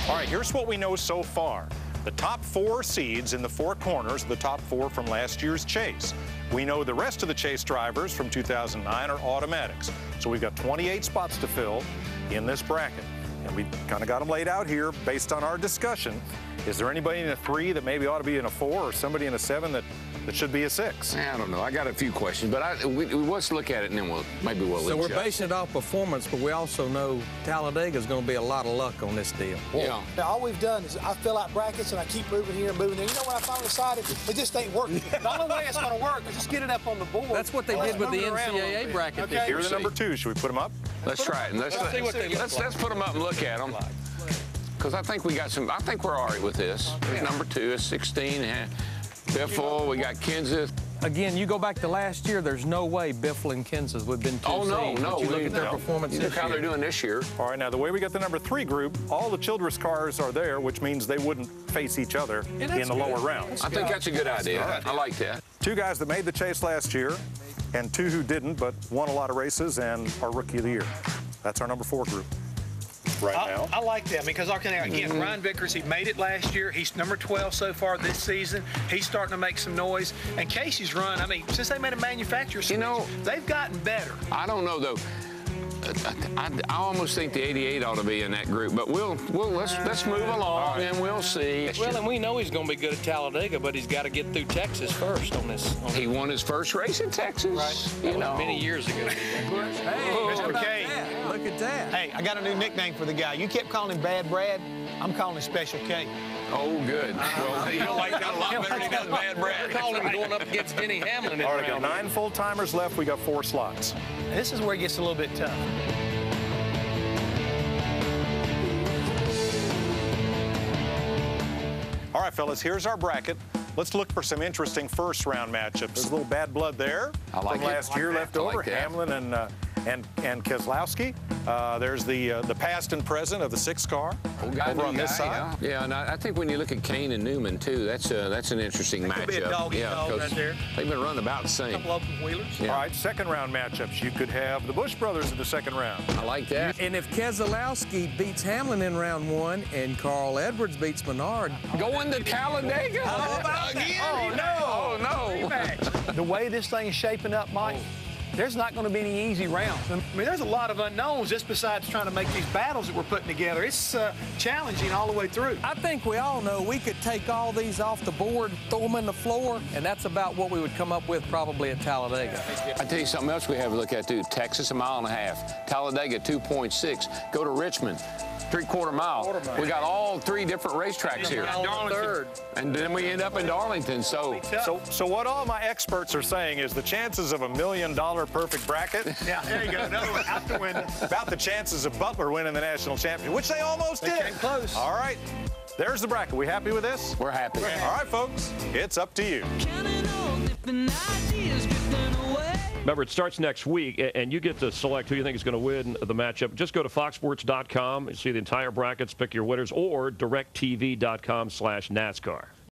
All right, here's what we know so far. The top 4 seeds in the 4 corners, the top 4 from last year's chase. We know the rest of the chase drivers from 2009 are automatics. So we've got 28 spots to fill in this bracket. And we kind of got them laid out here based on our discussion. Is there anybody in a 3 that maybe ought to be in a 4, or somebody in a 7 that should be a 6? I don't know. I got a few questions, but let's look at it and then maybe we'll So we're adjust. basing it off performance, but we also know Talladega's going to be a lot of luck on this deal. Yeah. Now, all we've done is I fill out brackets and I keep moving here and moving there. You know what I finally decided? It just ain't working. The only way it's going to work is just get it up on the board. That's what they did with the NCAA bracket. Okay. Here's the number 2. Should we put them up? Let's try it. And let's see what they look like. Let's put them up and look at them. Because I think we got some. I think we're all right with this. Number 2 is 16. Biffle. We got Kansas. Again, you go back to last year, there's no way Biffle and Kansas would have been 2 Oh, no, seeds. no. But you look at their performance Look this how year. they're doing this year. All right, now the way we got the number 3 group, all the Childress cars are there, which means they wouldn't face each other in the lower rounds. I think that's a good idea. I like that. 2 guys that made the chase last year, and 2 who didn't, but won a lot of races and are Rookie of the Year. That's our number 4 group right now. I like that because again, Ryan Vickers, he made it last year. He's number 12 so far this season. He's starting to make some noise. And Casey's run, I mean, since they made a manufacturer switch, they've gotten better. I don't know though. I almost think the 88 ought to be in that group, but let's move along and we'll see. Well, and we know he's going to be good at Talladega, but he's got to get through Texas first on this. He won his first race in Texas, right. You know, many years ago. Hey, Mr. K. Look at that. Hey, I got a new nickname for the guy. You kept calling him Bad Brad. I'm calling him Special K. Oh, good. Well, you don't like that a lot better than he does Bad Brad. Call him going up against Denny Hamlin. All right, got 9 full-timers left. We got 4 slots. This is where it gets a little bit tough. All right, fellas, here's our bracket. Let's look for some interesting first-round matchups. There's a little bad blood there I like from it. last year left over. Hamlin and Keselowski. There's the past and present of the 6 car over on this side. Yeah, and I think when you look at Kane and Newman too, that's an interesting matchup. Could be a dog right there. They've been running about the A same. couple open wheelers. All right, second-round matchups. You could have the Busch brothers in the second round. I like that. And if Keselowski beats Hamlin in round 1 and Carl Edwards beats Menard, Going to Talladega. How about again? that? Oh no! The way this thing is shaping up, Mike, there's not going to be any easy rounds. I mean, there's a lot of unknowns just besides trying to make these battles that we're putting together. It's challenging all the way through. I think we all know we could take all these off the board, throw them in the floor, and that's about what we would come up with probably at Talladega. I tell you something else we have to look at too. Texas, 1.5 miles. Talladega, 2.6. Go to Richmond, 3/4 mile. We got all 3 different racetracks here. Third. And then we end up in Darlington. So So what all my experts are saying is the chances of $1 million perfect bracket. Yeah, there you go. Another one out the window. About the chances of Butler winning the national championship, which they almost did. came close. All right, there's the bracket. We happy with this? we're happy. All right, folks, it's up to you. Remember, it starts next week, and you get to select who you think is going to win the matchup. Just go to foxsports.com and see the entire brackets, pick your winners, or directtv.com/NASCAR.